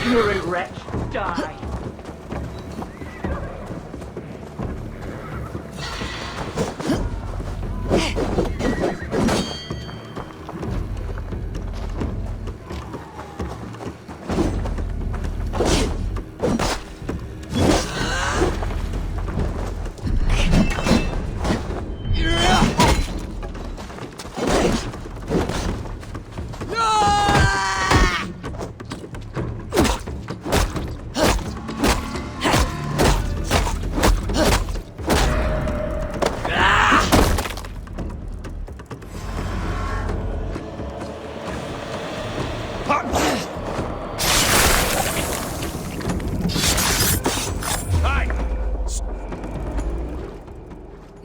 Ignorant wretch, die.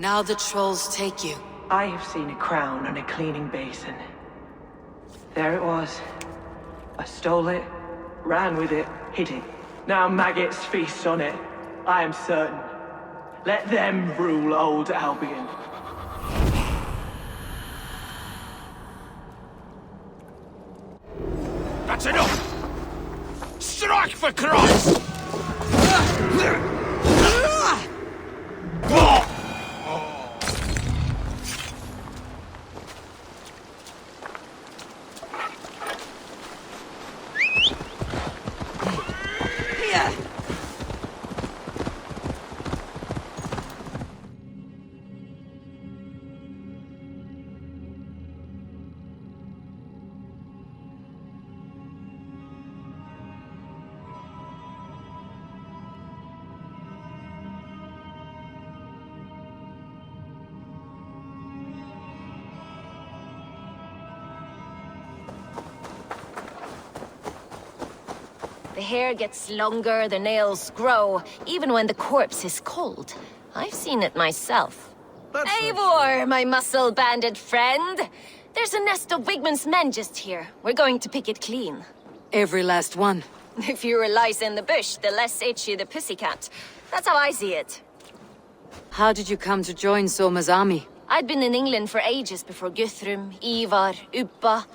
Now the trolls take you. I have seen a crown on a cleaning basin. There it was. I stole it, ran with it, hid it. Now maggots feast on it. I am certain. Let them rule old Albion. That's enough! Strike for Christ! The hair gets longer, the nails grow, even when the corpse is cold. I've seen it myself. Eivor, my muscle-banded friend! There's a nest of Wigman's men just here. We're going to pick it clean. Every last one. The fewer lice in the bush, the less itchy the pussycat. That's how I see it. How did you come to join Souma's army? I'd been in England for ages before Guthrum, Ivar, Ubba,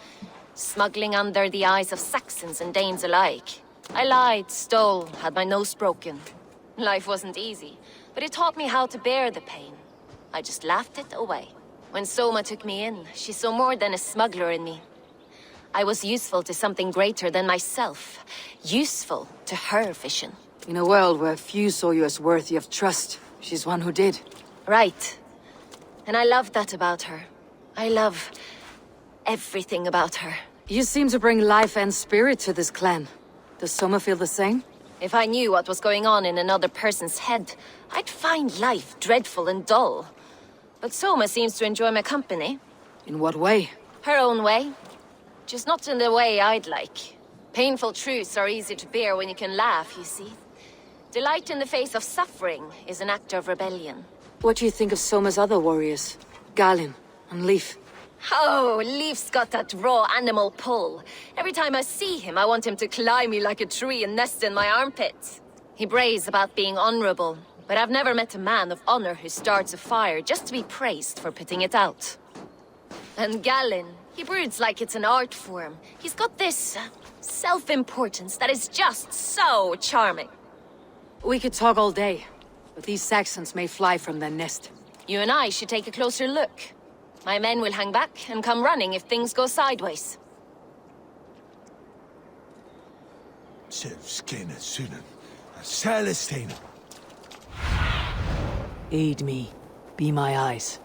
smuggling under the eyes of Saxons and Danes alike. I lied, stole, had my nose broken. Life wasn't easy, but it taught me how to bear the pain. I just laughed it away. When Souma took me in, she saw more than a smuggler in me. I was useful to something greater than myself. Useful to her vision. In a world where few saw you as worthy of trust, she's one who did. Right. And I love that about her. I love everything about her. You seem to bring life and spirit to this clan. Does Souma feel the same? If I knew what was going on in another person's head, I'd find life dreadful and dull. But Souma seems to enjoy my company. In what way? Her own way. Just not in the way I'd like. Painful truths are easy to bear when you can laugh, you see. Delight in the face of suffering is an act of rebellion. What do you think of Souma's other warriors? Galin and Leif? Oh, Leif's got that raw animal pull. Every time I see him, I want him to climb me like a tree and nest in my armpits. He brays about being honorable, but I've never met a man of honor who starts a fire just to be praised for putting it out. And Galin, he broods like it's an art form. He's got this self-importance that is just so charming. We could talk all day, but these Saxons may fly from their nest. You and I should take a closer look. My men will hang back and come running if things go sideways. Aid me. Be my eyes.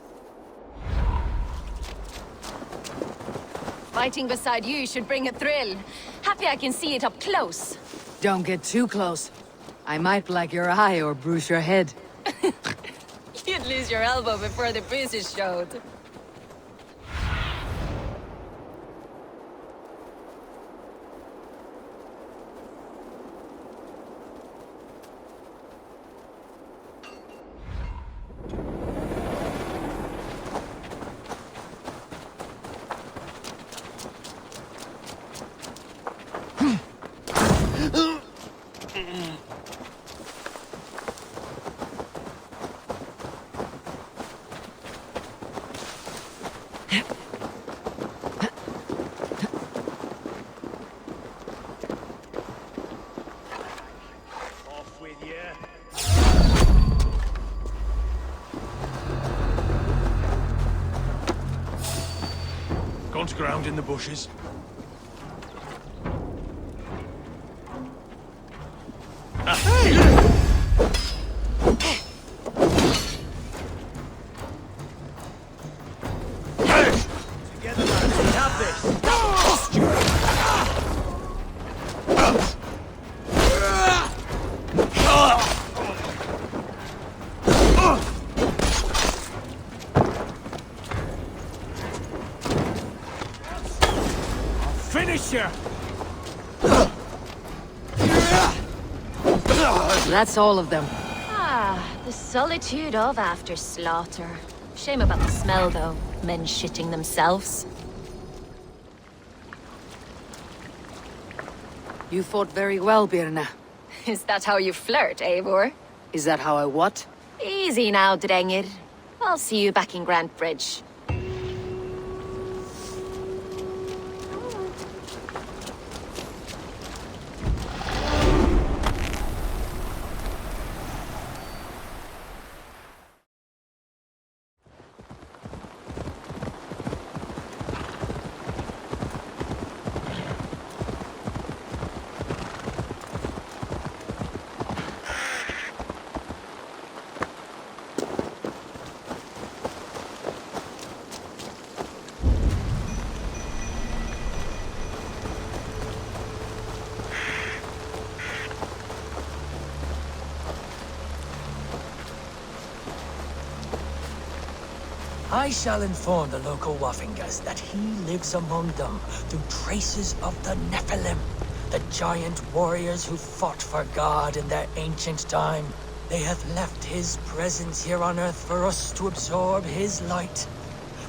Fighting beside you should bring a thrill. Happy I can see it up close. Don't get too close. I might black your eye or bruise your head. You'd lose your elbow before the bruises showed. Gone to ground in the bushes. Together, lads, we have this. Finish you! That's all of them. Ah, the solitude of after slaughter. Shame about the smell, though. Men shitting themselves. You fought very well, Birna. Is that how you flirt, Eivor? Is that how I what? Easy now, Drengir. I'll see you back in Grand Bridge. I shall inform the local Waffingers that he lives among them through traces of the Nephilim, the giant warriors who fought for God in their ancient time. They have left his presence here on Earth for us to absorb his light,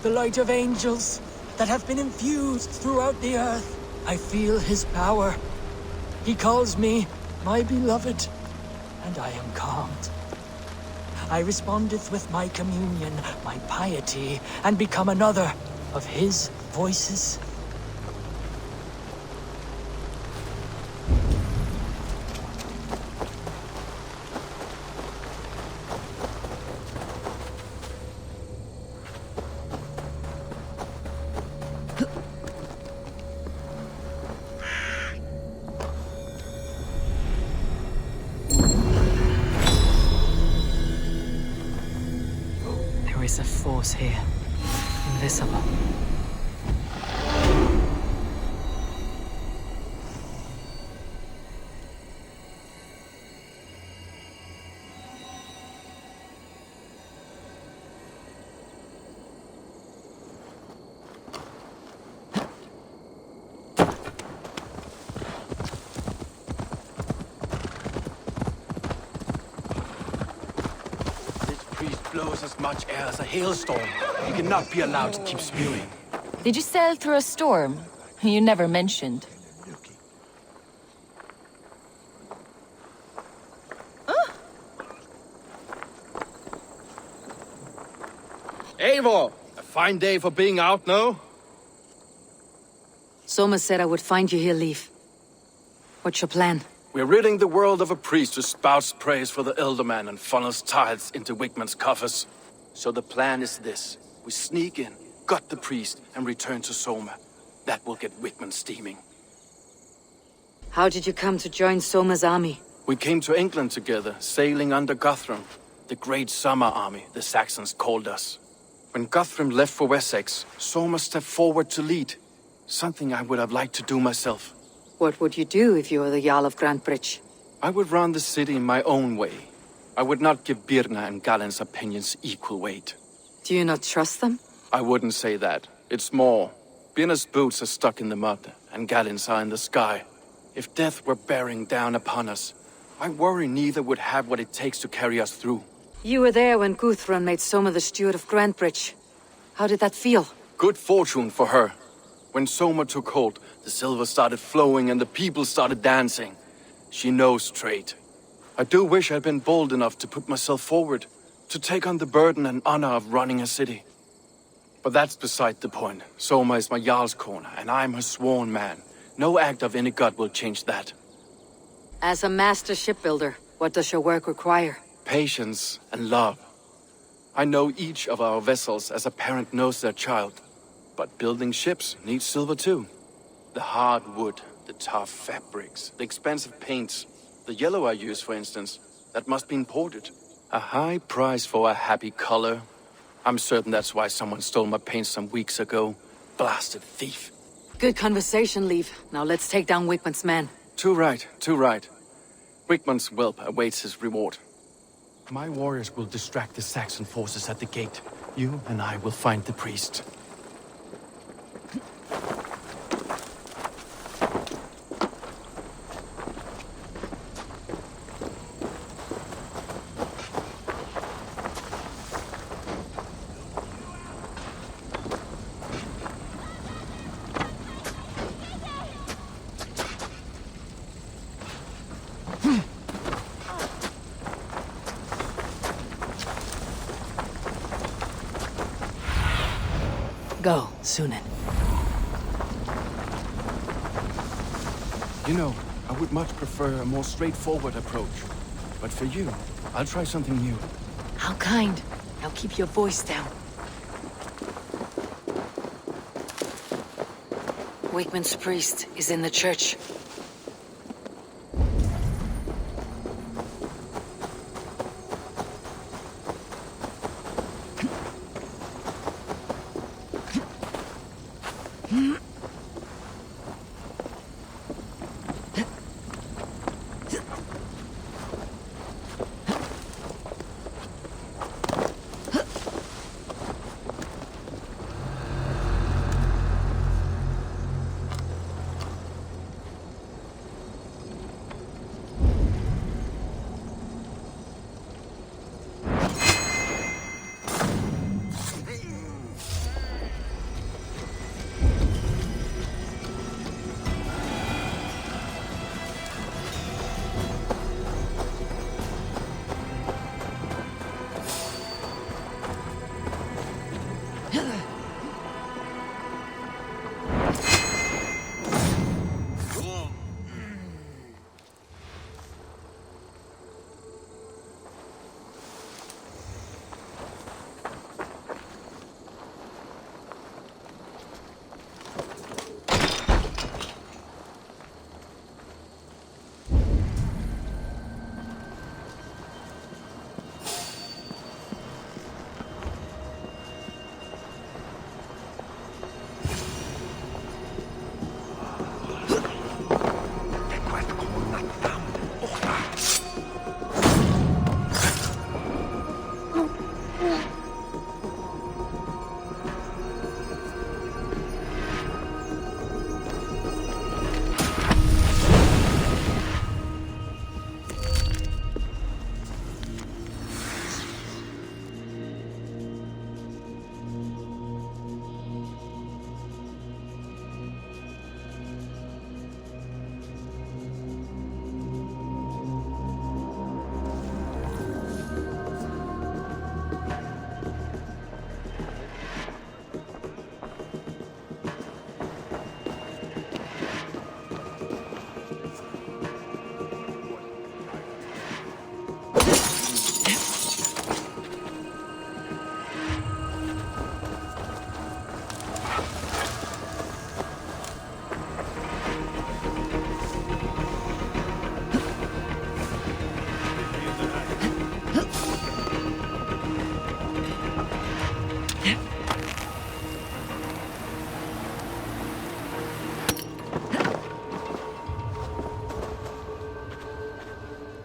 the light of angels that have been infused throughout the Earth. I feel his power. He calls me my beloved, and I am calmed. I respondeth with my communion, my piety, and become another of his voices. There is a force here. Invisible. Blows as much air as a hailstorm. You cannot be allowed to keep spewing. Did you sail through a storm? You never mentioned. Eivor! A fine day for being out, no? Souma said I would find you here, Leaf. What's your plan? We're ridding the world of a priest who spouts praise for the Elderman and funnels tithes into Wigman's coffers. So the plan is this. We sneak in, gut the priest, and return to Souma. That will get Wigman steaming. How did you come to join Souma's army? We came to England together, sailing under Guthrum. The great summer army, the Saxons called us. When Guthrum left for Wessex, Souma stepped forward to lead. Something I would have liked to do myself. What would you do if you were the Jarl of Grantebridge? I would run the city in my own way. I would not give Birna and Galen's opinions equal weight. Do you not trust them? I wouldn't say that. It's more. Birna's boots are stuck in the mud, and Galen's are in the sky. If death were bearing down upon us, I worry neither would have what it takes to carry us through. You were there when Guthrun made Souma the steward of Grantebridge. How did that feel? Good fortune for her. When Souma took hold, the silver started flowing and the people started dancing. She knows trade. I do wish I'd been bold enough to put myself forward, to take on the burden and honor of running a city. But that's beside the point. Souma is my Jarl's corner, and I'm her sworn man. No act of any god will change that. As a master shipbuilder, what does your work require? Patience and love. I know each of our vessels as a parent knows their child. But building ships needs silver too. The hard wood, the tough fabrics, the expensive paints. The yellow I use, for instance, that must be imported. A high price for a happy color. I'm certain that's why someone stole my paint some weeks ago. Blasted thief. Good conversation, Leaf. Now let's take down Wickman's men. Too right, too right. Wickman's whelp awaits his reward. My warriors will distract the Saxon forces at the gate. You and I will find the priest. Go, Sunan. You know, I would much prefer a more straightforward approach. But for you, I'll try something new. How kind. Now keep your voice down. Wickman's priest is in the church.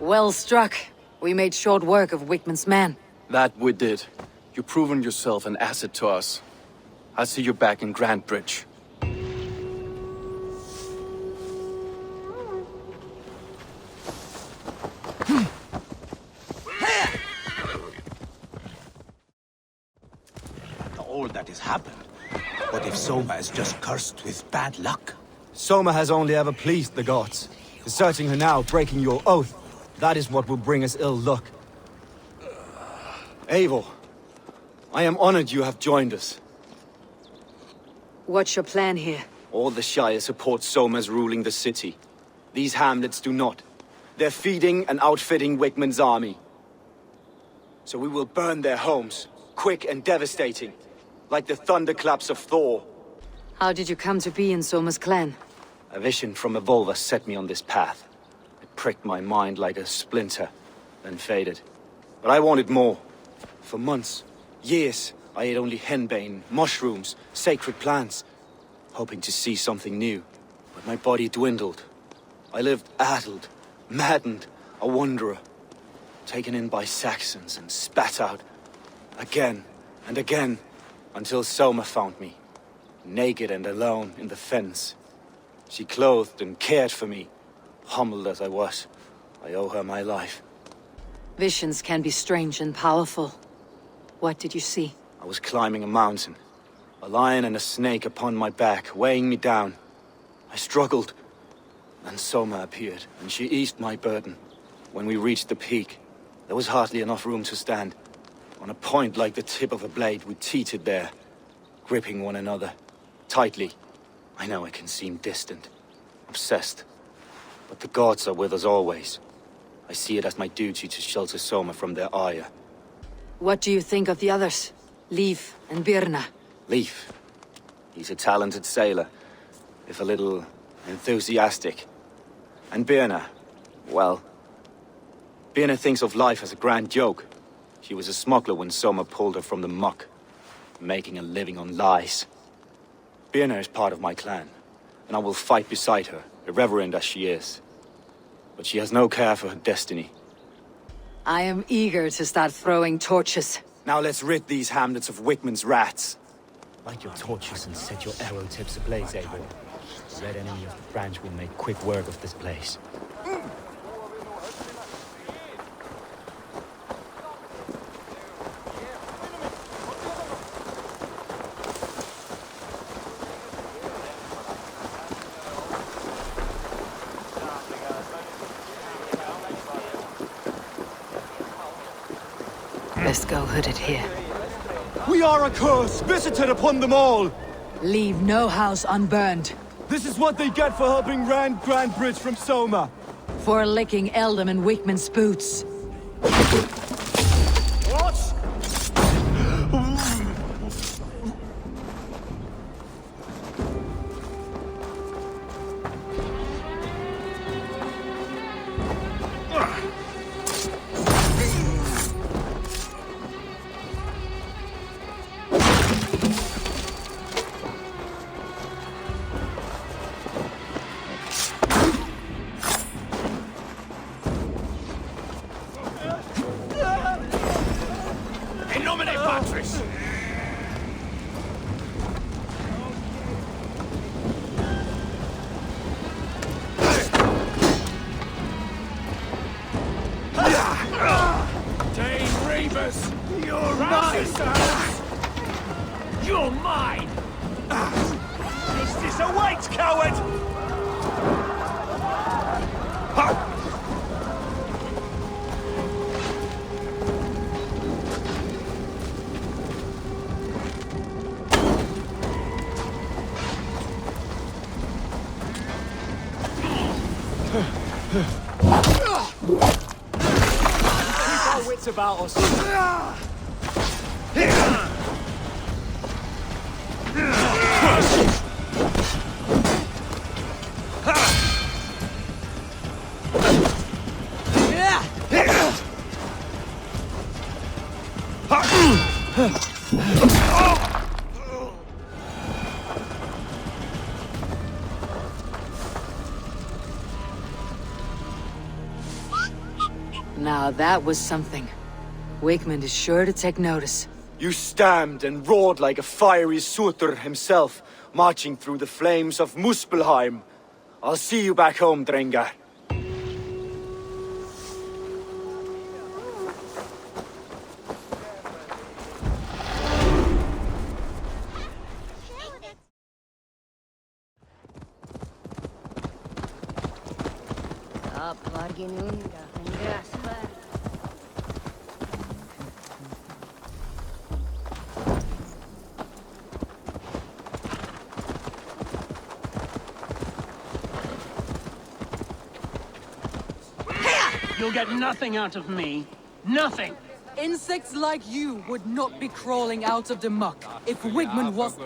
Well struck. We made short work of Wickman's men. That we did. You've proven yourself an asset to us. I'll see you back in Grand Bridge. All that has happened. What if Souma is just cursed with bad luck? Souma has only ever pleased the gods. Deserting her now, breaking your oath, that is what will bring us ill luck. Eivor, I am honored you have joined us. What's your plan here? All the Shire support Soma's ruling the city. These hamlets do not. They're feeding and outfitting Wickman's army. So we will burn their homes, quick and devastating, like the thunderclaps of Thor. How did you come to be in Souma's clan? A vision from Evolver set me on this path. It pricked my mind like a splinter, then faded. But I wanted more. For months, years, I ate only henbane, mushrooms, sacred plants, hoping to see something new. But my body dwindled. I lived addled, maddened, a wanderer, taken in by Saxons and spat out again and again, until Souma found me, naked and alone in the fens. She clothed and cared for me. Humbled as I was, I owe her my life. Visions can be strange and powerful. What did you see? I was climbing a mountain, a lion and a snake upon my back, weighing me down. I struggled. Then Souma appeared, and she eased my burden. When we reached the peak, there was hardly enough room to stand. On a point like the tip of a blade, we teetered there, gripping one another, tightly. I know it can seem distant, obsessed, but the gods are with us always. I see it as my duty to shelter Souma from their ire. What do you think of the others? Leif and Birna? Leif. He's a talented sailor, if a little enthusiastic. And Birna, well, Birna thinks of life as a grand joke. She was a smuggler when Souma pulled her from the muck, making a living on lies. Birna is part of my clan, and I will fight beside her, irreverent as she is. But she has no care for her destiny. I am eager to start throwing torches. Now let's rid these hamlets of Wickman's rats. Light your torches and set your arrow tips ablaze, Eivor. The red enemy of the branch will make quick work of this place. Best go hooded here. We are a curse visited upon them all! Leave no house unburned. This is what they get for helping Rand Grandbridge from Souma. For licking Eldam and Wickman's boots. What? You're mine! Justice awaits, coward! Keep our wits about us. Now that was something. Wickman is sure to take notice. You stamped and roared like a fiery Surtur himself, marching through the flames of Muspelheim. I'll see you back home, Drengar. You'll get nothing out of me. Nothing! Insects like you would not be crawling out of the muck if Wickman was...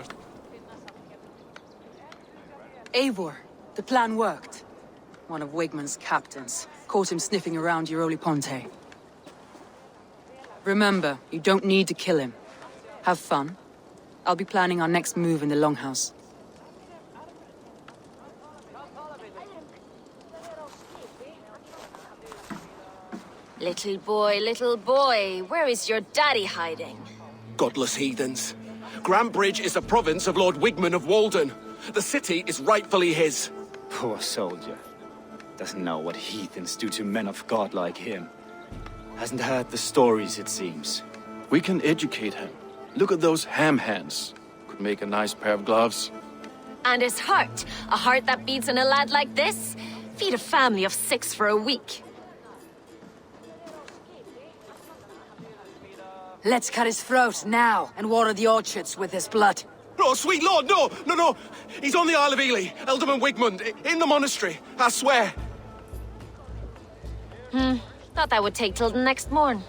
Eivor, the plan worked. One of Wigman's captains caught him sniffing around Ponte. Remember, you don't need to kill him. Have fun. I'll be planning our next move in the Longhouse. Little boy, where is your daddy hiding? Godless heathens. Grantbridge is a province of Lord Wigman of Walden. The city is rightfully his. Poor soldier. Doesn't know what heathens do to men of God like him. Hasn't heard the stories, it seems. We can educate him. Look at those ham hands. Could make a nice pair of gloves. And his heart. A heart that beats in a lad like this? Feed a family of 6 for a week. Let's cut his throat now and water the orchards with his blood. Oh, sweet lord, no! He's on the Isle of Ely, Ealdorman Wigmund, in the monastery, I swear. Thought that would take till the next morn.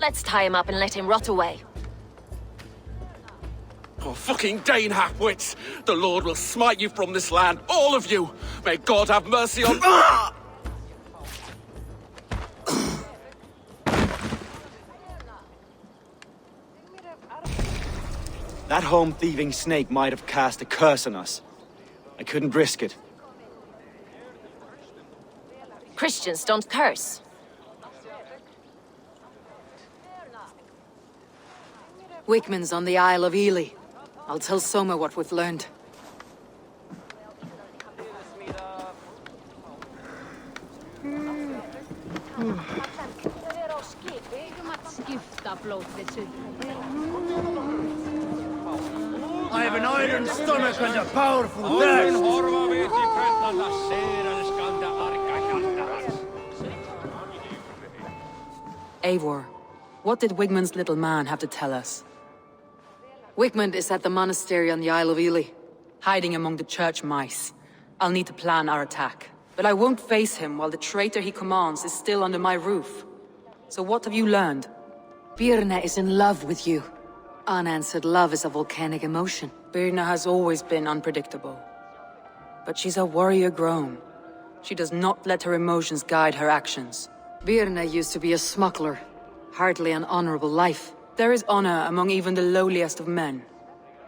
Let's tie him up and let him rot away. Oh, fucking Dane half-wits! The Lord will smite you from this land, all of you! May God have mercy on... Ah! That home-thieving snake might have cast a curse on us. I couldn't risk it. Christians don't curse. Wigman's on the Isle of Ely. I'll tell Souma what we've learned. I have an iron stomach and a powerful thirst. Eivor, what did Wigman's little man have to tell us? Wigman is at the monastery on the Isle of Ely, hiding among the church mice. I'll need to plan our attack. But I won't face him while the traitor he commands is still under my roof. So what have you learned? Birna is in love with you. Unanswered love is a volcanic emotion. Birna has always been unpredictable. But she's a warrior grown. She does not let her emotions guide her actions. Birna used to be a smuggler. Hardly an honorable life. There is honor among even the lowliest of men.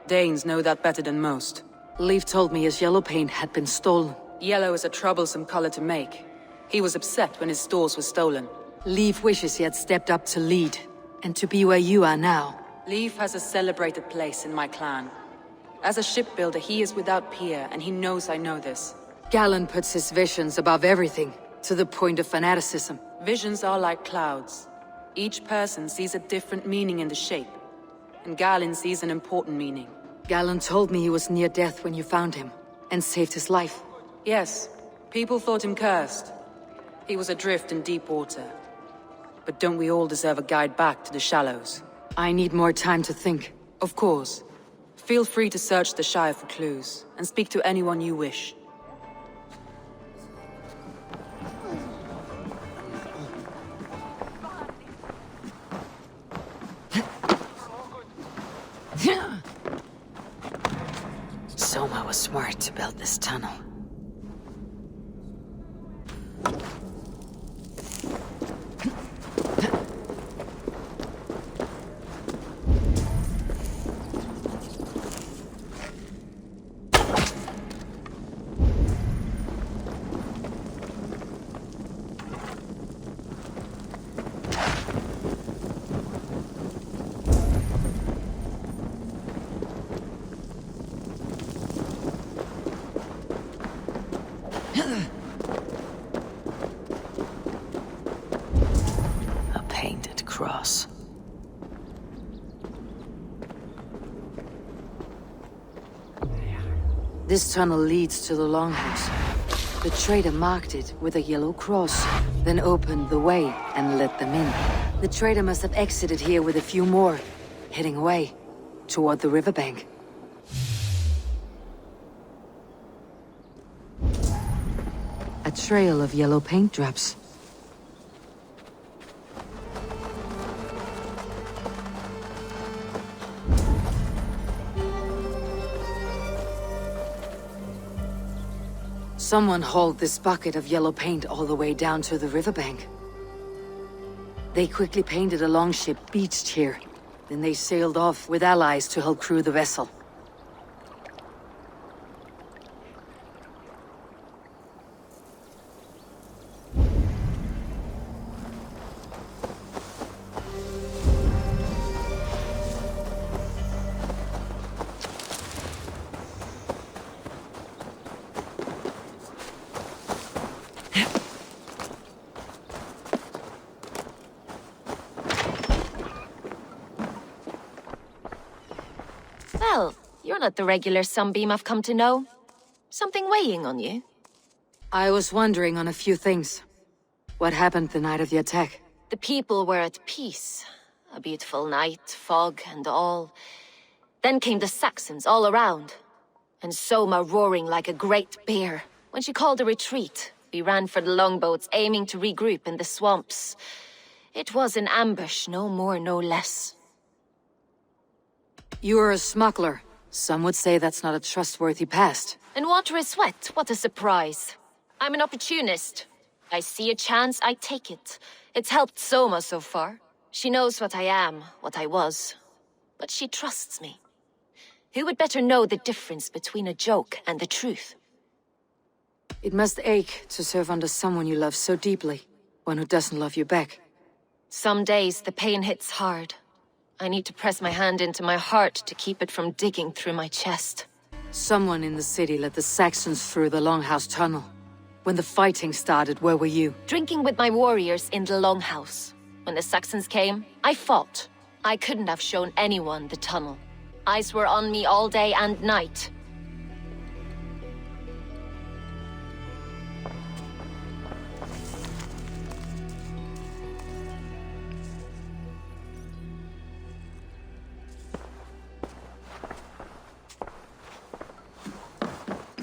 Danes know that better than most. Leif told me his yellow paint had been stolen. Yellow is a troublesome color to make. He was upset when his stores were stolen. Leif wishes he had stepped up to lead, and to be where you are now. Leif has a celebrated place in my clan. As a shipbuilder, he is without peer, and he knows I know this. Galen puts his visions above everything, to the point of fanaticism. Visions are like clouds. Each person sees a different meaning in the shape, and Galen sees an important meaning. Galen told me he was near death when you found him, and saved his life. Yes, people thought him cursed. He was adrift in deep water. But don't we all deserve a guide back to the shallows? I need more time to think. Of course. Feel free to search the Shire for clues, and speak to anyone you wish. Souma was smart to build this tunnel. A painted cross. This tunnel leads to the Longhouse. The trader marked it with a yellow cross, then opened the way and let them in. The trader must have exited here with a few more, heading away, toward the riverbank. A trail of yellow paint drops. Someone hauled this bucket of yellow paint all the way down to the riverbank. They quickly painted a longship beached here. Then they sailed off with allies to help crew the vessel. Well, you're not the regular sunbeam I've come to know. Something weighing on you? I was wondering on a few things. What happened the night of the attack? The people were at peace. A beautiful night, fog and all. Then came the Saxons all around. And Souma roaring like a great bear. When she called a retreat, we ran for the longboats, aiming to regroup in the swamps. It was an ambush, no more, no less. You were a smuggler. Some would say that's not a trustworthy past. And water is wet, what a surprise. I'm an opportunist. I see a chance, I take it. It's helped Souma so far. She knows what I am, what I was. But she trusts me. Who would better know the difference between a joke and the truth? It must ache to serve under someone you love so deeply. One who doesn't love you back. Some days the pain hits hard. I need to press my hand into my heart to keep it from digging through my chest. Someone in the city let the Saxons through the Longhouse tunnel. When the fighting started, where were you? Drinking with my warriors in the Longhouse. When the Saxons came, I fought. I couldn't have shown anyone the tunnel. Eyes were on me all day and night.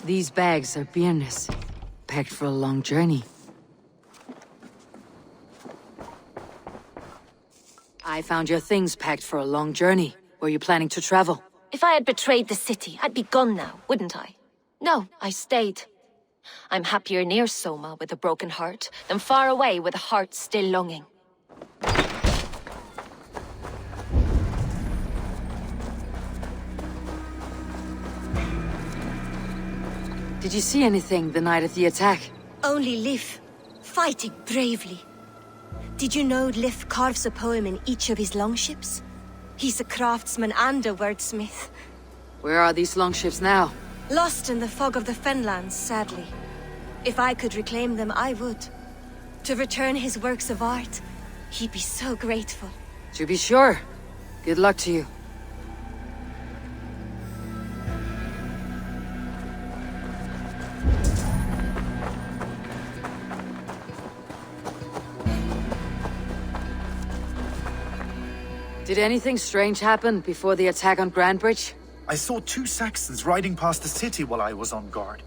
These bags are beerness, packed for a long journey. I found your things packed for a long journey. Were you planning to travel? If I had betrayed the city, I'd be gone now, wouldn't I? No, I stayed. I'm happier near Souma with a broken heart than far away with a heart still longing. Did you see anything the night of the attack? Only Lif, fighting bravely. Did you know Lif carves a poem in each of his longships? He's a craftsman and a wordsmith. Where are these longships now? Lost in the fog of the Fenlands, sadly. If I could reclaim them, I would. To return his works of art, he'd be so grateful. To be sure. Good luck to you. Did anything strange happen before the attack on Grand Bridge? I saw 2 Saxons riding past the city while I was on guard.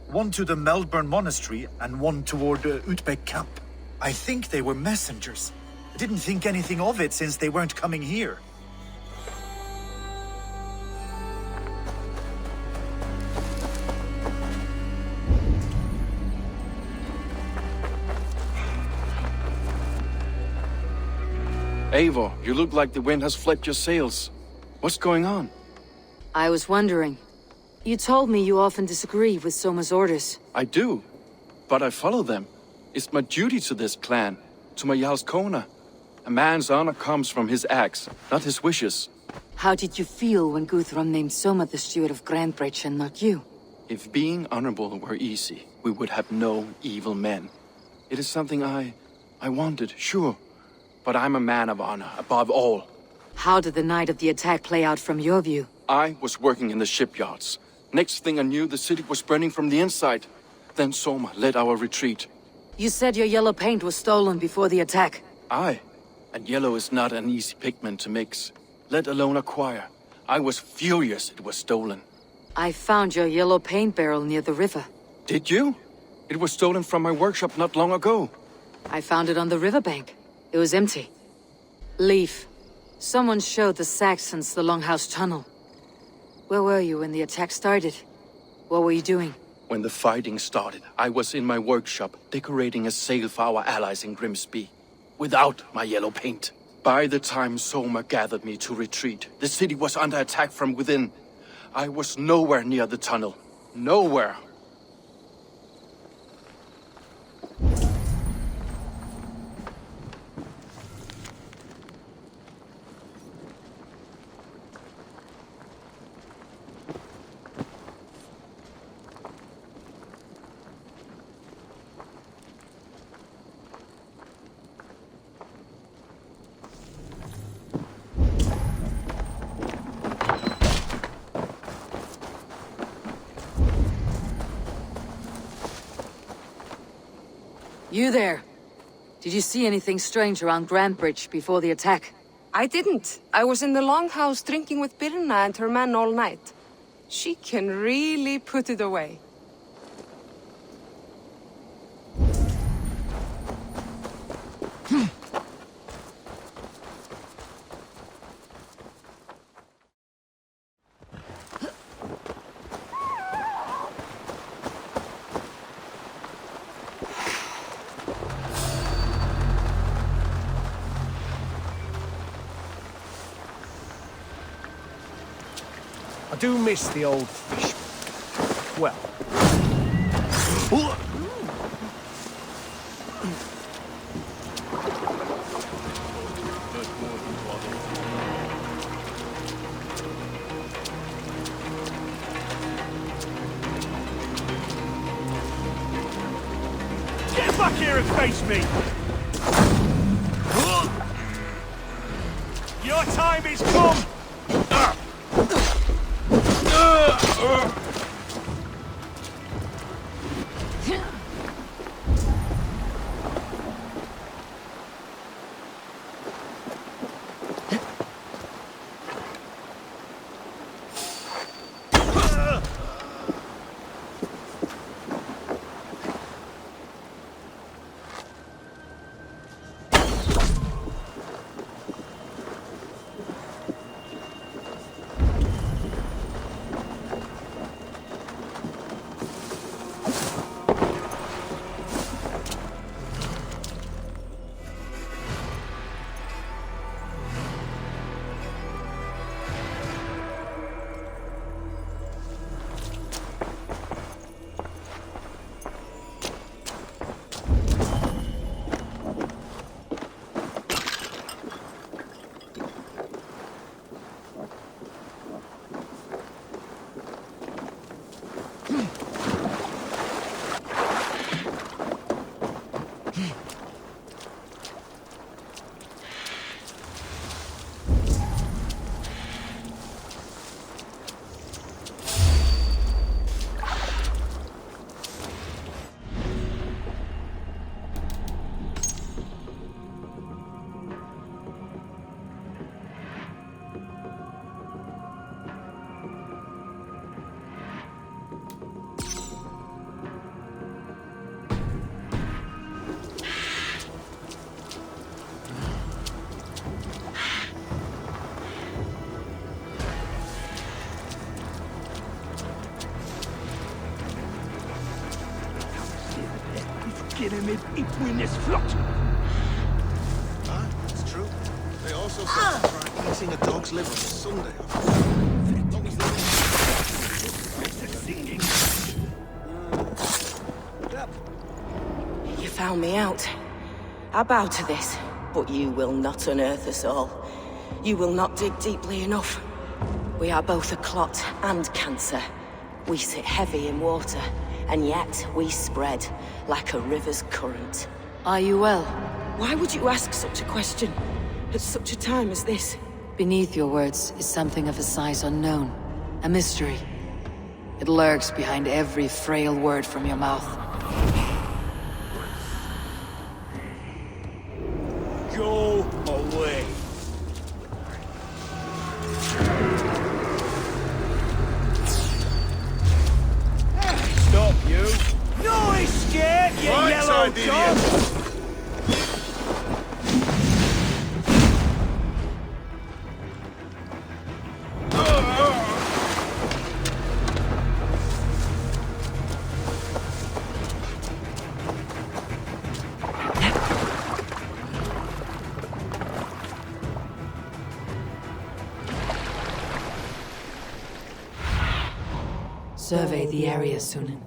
One to the Melbourne Monastery and one toward Utbeck Camp. I think they were messengers. I didn't think anything of it since they weren't coming here. Eivor, you look like the wind has flipped your sails. What's going on? I was wondering. You told me you often disagree with Souma's orders. I do, but I follow them. It's my duty to this clan, to my Jarl's Kona. A man's honor comes from his acts, not his wishes. How did you feel when Guthrum named Souma the steward of Grand Bridge and not you? If being honorable were easy, we would have no evil men. It is something I wanted, sure. But I'm a man of honor, above all. How did the night of the attack play out from your view? I was working in the shipyards. Next thing I knew, the city was burning from the inside. Then Souma led our retreat. You said your yellow paint was stolen before the attack. Aye. And yellow is not an easy pigment to mix, let alone acquire. I was furious it was stolen. I found your yellow paint barrel near the river. Did you? It was stolen from my workshop not long ago. I found it on the riverbank. It was empty. Leaf. Someone showed the Saxons the Longhouse tunnel. Where were you when the attack started? What were you doing? When the fighting started, I was in my workshop decorating a sail for our allies in Grimsby, without my yellow paint. By the time Souma gathered me to retreat, the city was under attack from within. I was nowhere near the tunnel. Nowhere. You there. Did you see anything strange around Grand Bridge before the attack? I didn't. I was in the longhouse drinking with Birna and her men all night. She can really put it away. I do miss the old fish. Well. Get back here and face me! Your time is come! It's true. They also said eating a dog's liver on Sunday. You found me out. I bow to this, but you will not unearth us all. You will not dig deeply enough. We are both a clot and cancer. We sit heavy in water, and yet we spread like a river's current. Are you well? Why would you ask such a question at such a time as this? Beneath your words is something of a size unknown. A mystery. It lurks behind every frail word from your mouth. Go away. Stop, you. No escape, you yellow dog! survey the area, Sunan.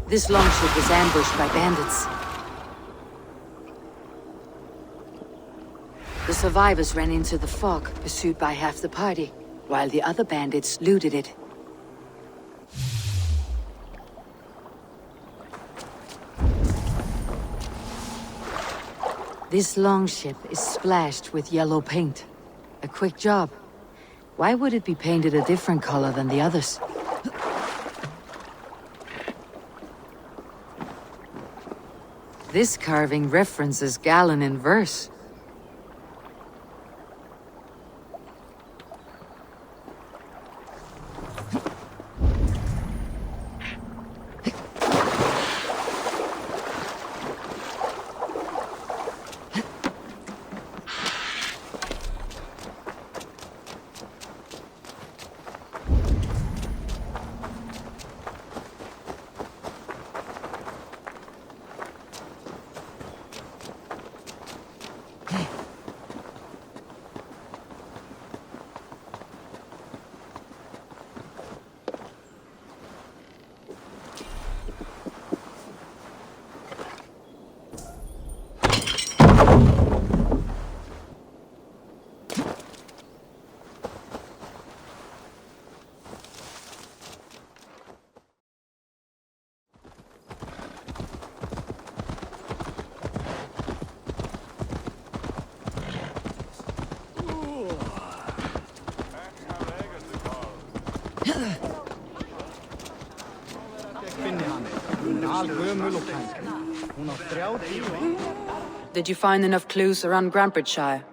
This longship was ambushed by bandits. The survivors ran into the fog, pursued by half the party, while the other bandits looted it. This longship is splashed with yellow paint. A quick job. Why would it be painted a different color than the others? This carving references Galen in verse. Did you find enough clues around Grandbridgeshire?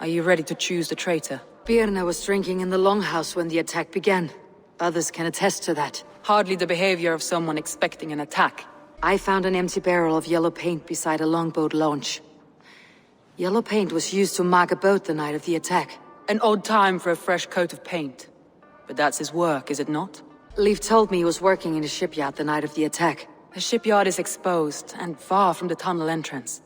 Are you ready to choose the traitor? Birna was drinking in the longhouse when the attack began. Others can attest to that. Hardly the behavior of someone expecting an attack. I found an empty barrel of yellow paint beside a longboat launch. Yellow paint was used to mark a boat the night of the attack. An odd time for a fresh coat of paint. But that's his work, is it not? Leif told me he was working in a shipyard the night of the attack. The shipyard is exposed, and far from the tunnel entrance.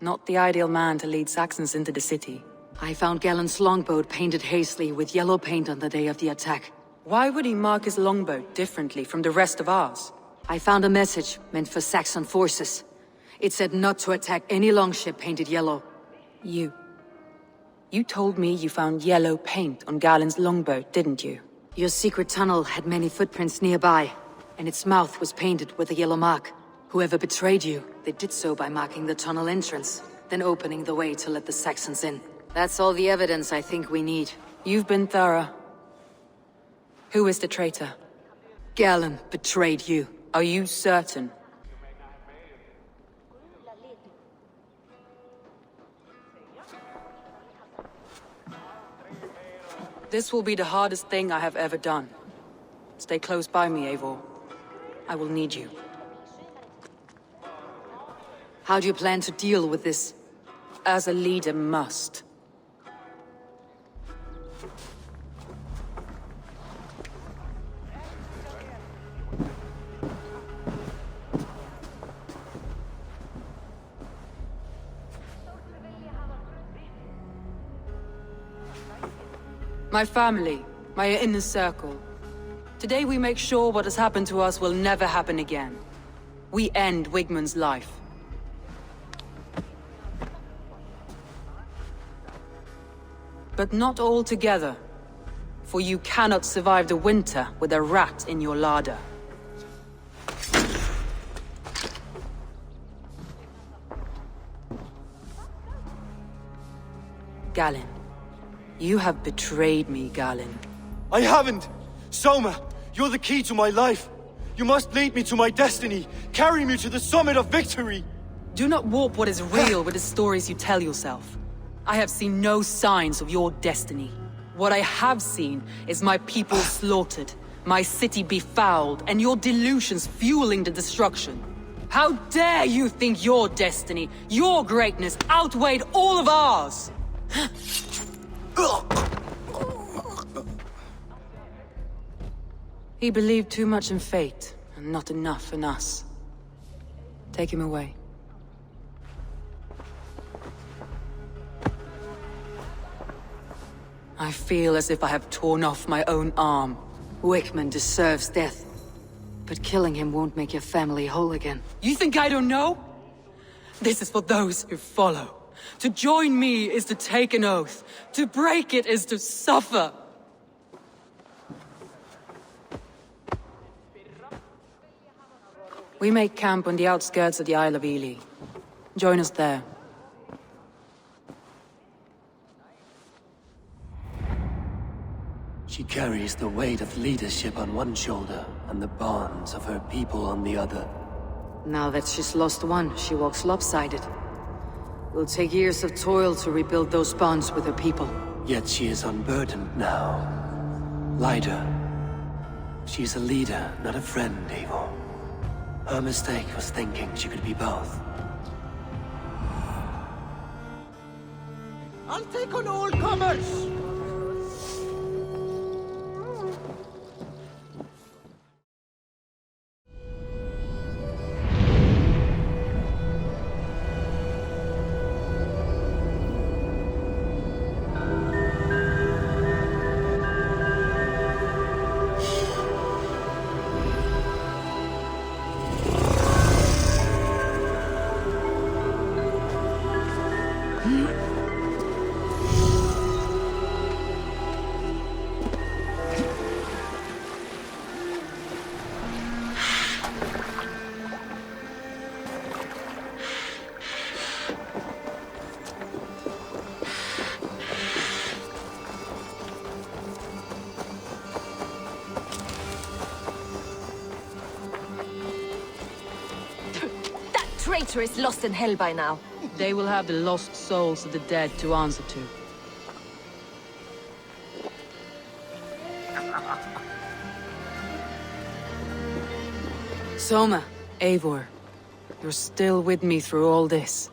Not the ideal man to lead Saxons into the city. I found Galen's longboat painted hastily with yellow paint on the day of the attack. Why would he mark his longboat differently from the rest of ours? I found a message meant for Saxon forces. It said not to attack any longship painted yellow. You told me you found yellow paint on Galen's longboat, didn't you? Your secret tunnel had many footprints nearby, and its mouth was painted with a yellow mark. Whoever betrayed you, they did so by marking the tunnel entrance, then opening the way to let the Saxons in. That's all the evidence I think we need. You've been thorough. Who is the traitor? Galen betrayed you. Are you certain? This will be the hardest thing I have ever done. Stay close by me, Eivor. I will need you. How do you plan to deal with this? As a leader must. My family, my inner circle. Today we make sure what has happened to us will never happen again. We end Wigmund's life. But not all together. For you cannot survive the winter with a rat in your larder. Galen. You have betrayed me, Galen. I haven't! Souma, you're the key to my life. You must lead me to my destiny. Carry me to the summit of victory. Do not warp what is real with the stories you tell yourself. I have seen no signs of your destiny. What I have seen is my people slaughtered, my city befouled, and your delusions fueling the destruction. How dare you think your destiny, your greatness, outweighed all of ours? He believed too much in fate, and not enough in us. Take him away. I feel as if I have torn off my own arm. Wickman deserves death. But killing him won't make your family whole again. You think I don't know? This is for those who follow. To join me is to take an oath. To break it is to suffer. We make camp on the outskirts of the Isle of Ely. Join us there. She carries the weight of leadership on one shoulder and the bonds of her people on the other. Now that she's lost one, she walks lopsided. It'll take years of toil to rebuild those bonds with her people. Yet she is unburdened now. Lighter. She's a leader, not a friend, Eivor. Her mistake was thinking she could be both. I'll take on all comers! Traitor is lost in hell by now. They will have the lost souls of the dead to answer to. Souma, Eivor, you're still with me through all this.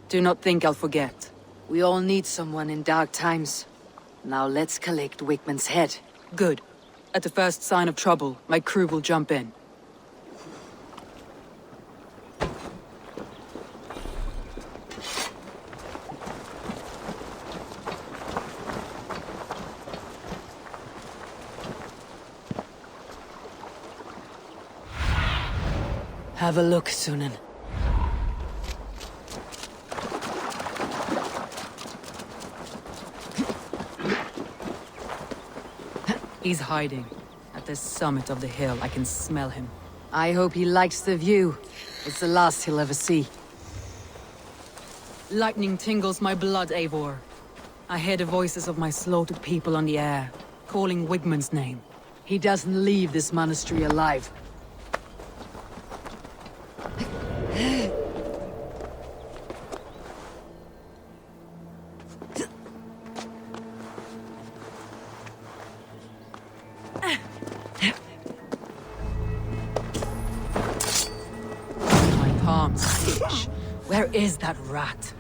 Do not think I'll forget. We all need someone in dark times. Now let's collect Wickman's head. Good. At the first sign of trouble, my crew will jump in. Have a look, Sunan. He's hiding. At the summit of the hill, I can smell him. I hope he likes the view. It's the last he'll ever see. Lightning tingles my blood, Eivor. I hear the voices of my slaughtered people on the air, calling Wigman's name. He doesn't leave this monastery alive. My palms itch. Where is that rat?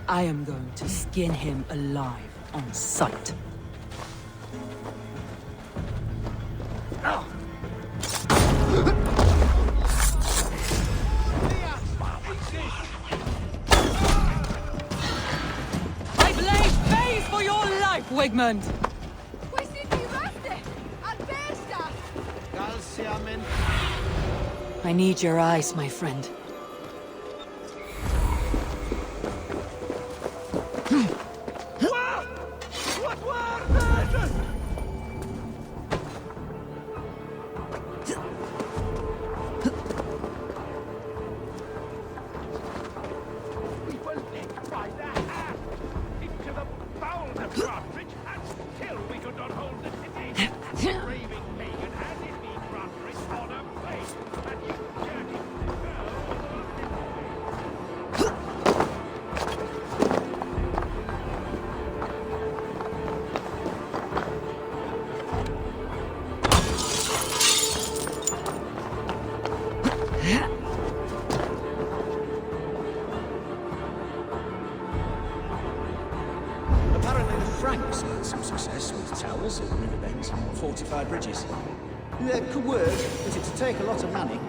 I am going to skin him alive on sight. I blaze phase for your life, Wigman! I need your eyes, my friend. Frank's had some success with towers at riverbends and fortified bridges. Yeah, it could work, but it'd take a lot of money.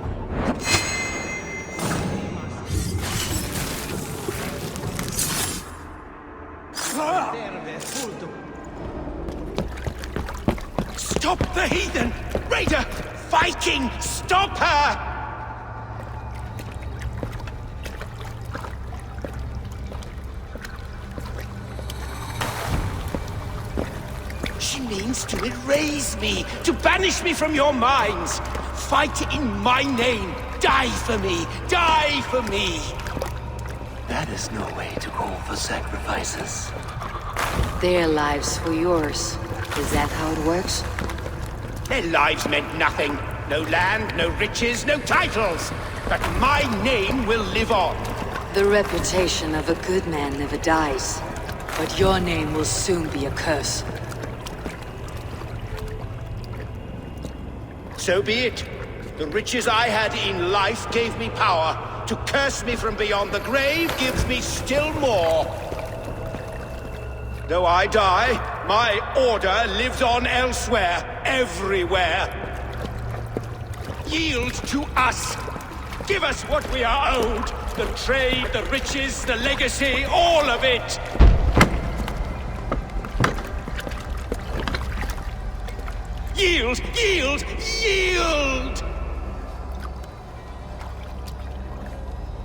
Stop the heathen! Raider! Viking! Stop her! She means to erase me, to banish me from your minds. Fight in my name. Die for me. Die for me. That is no way to call for sacrifices. Their lives for yours. Is that how it works? Their lives meant nothing. No land, no riches, no titles. But my name will live on. The reputation of a good man never dies. But your name will soon be a curse. So be it. The riches I had in life gave me power. To curse me from beyond the grave gives me still more. Though I die, my order lives on elsewhere, everywhere. Yield to us. Give us what we are owed. The trade, the riches, the legacy, all of it. Yield! Yield! Yield!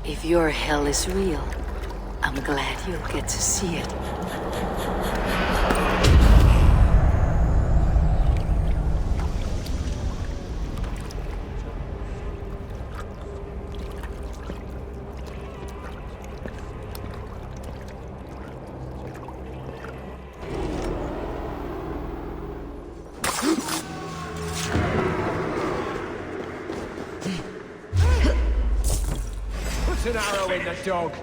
If your hell is real, I'm glad you'll get to see it. Put an arrow in the dog.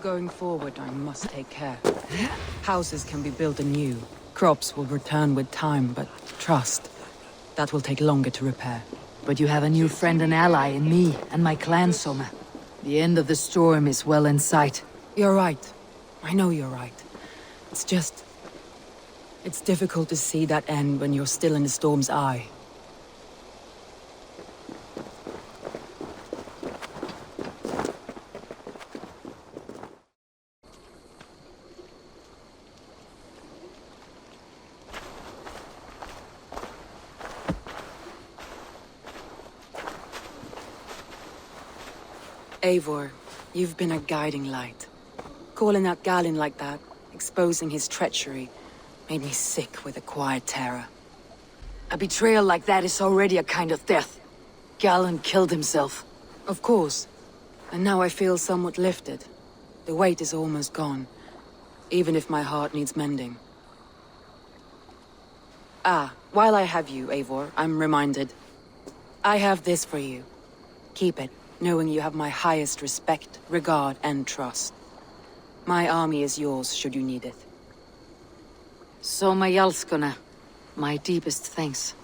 Going forward, I must take care. Houses can be built anew. Crops will return with time, but trust, that will take longer to repair. But you have a new friend and ally in me and my clan, Souma. The end of the storm is well in sight. You're right. I know you're right. It's just... it's difficult to see that end when you're still in the storm's eye. Eivor, you've been a guiding light. Calling out Galin like that, exposing his treachery, made me sick with a quiet terror. A betrayal like that is already a kind of death. Galen killed himself. Of course. And now I feel somewhat lifted. The weight is almost gone, even if my heart needs mending. Ah, while I have you, Eivor, I'm reminded. I have this for you. Keep it, knowing you have my highest respect, regard, and trust. My army is yours, should you need it. Souma Jalskona, my deepest thanks.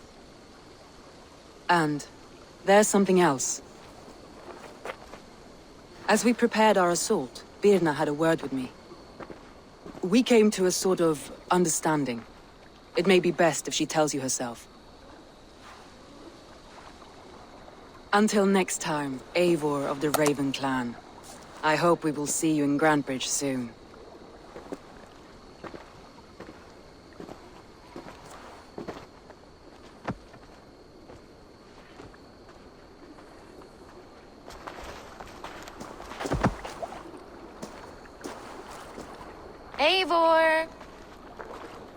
And there's something else. As we prepared our assault, Birna had a word with me. We came to a sort of understanding. It may be best if she tells you herself. Until next time, Eivor of the Raven clan. I hope we will see you in Grantebridge soon. Eivor!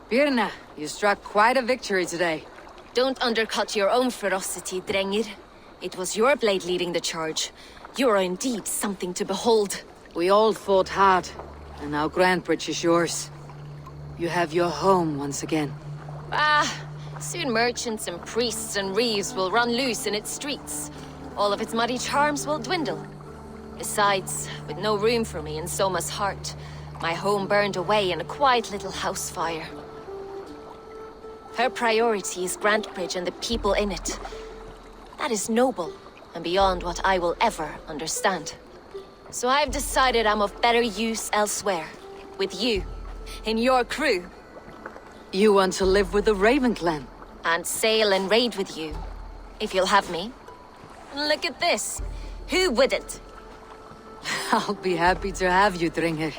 Birna, you struck quite a victory today. Don't undercut your own ferocity, Drengir. It was your blade leading the charge. You are indeed something to behold. We all fought hard, and now Grantebridge is yours. You have your home once again. Soon merchants and priests and reeves will run loose in its streets. All of its muddy charms will dwindle. Besides, with no room for me in Souma's heart, my home burned away in a quiet little house fire. Her priority is Grantebridge and the people in it. That is noble, and beyond what I will ever understand. So I've decided I'm of better use elsewhere. With you. In your crew. You want to live with the Raven clan? And sail and raid with you. If you'll have me. And look at this. Who wouldn't? I'll be happy to have you, Drengir.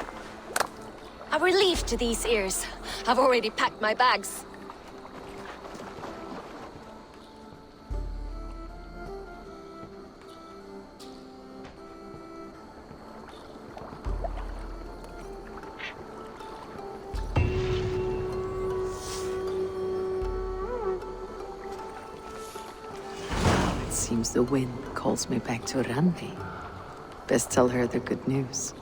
A relief to these ears. I've already packed my bags. Seems the wind calls me back to Randi. Best tell her the good news.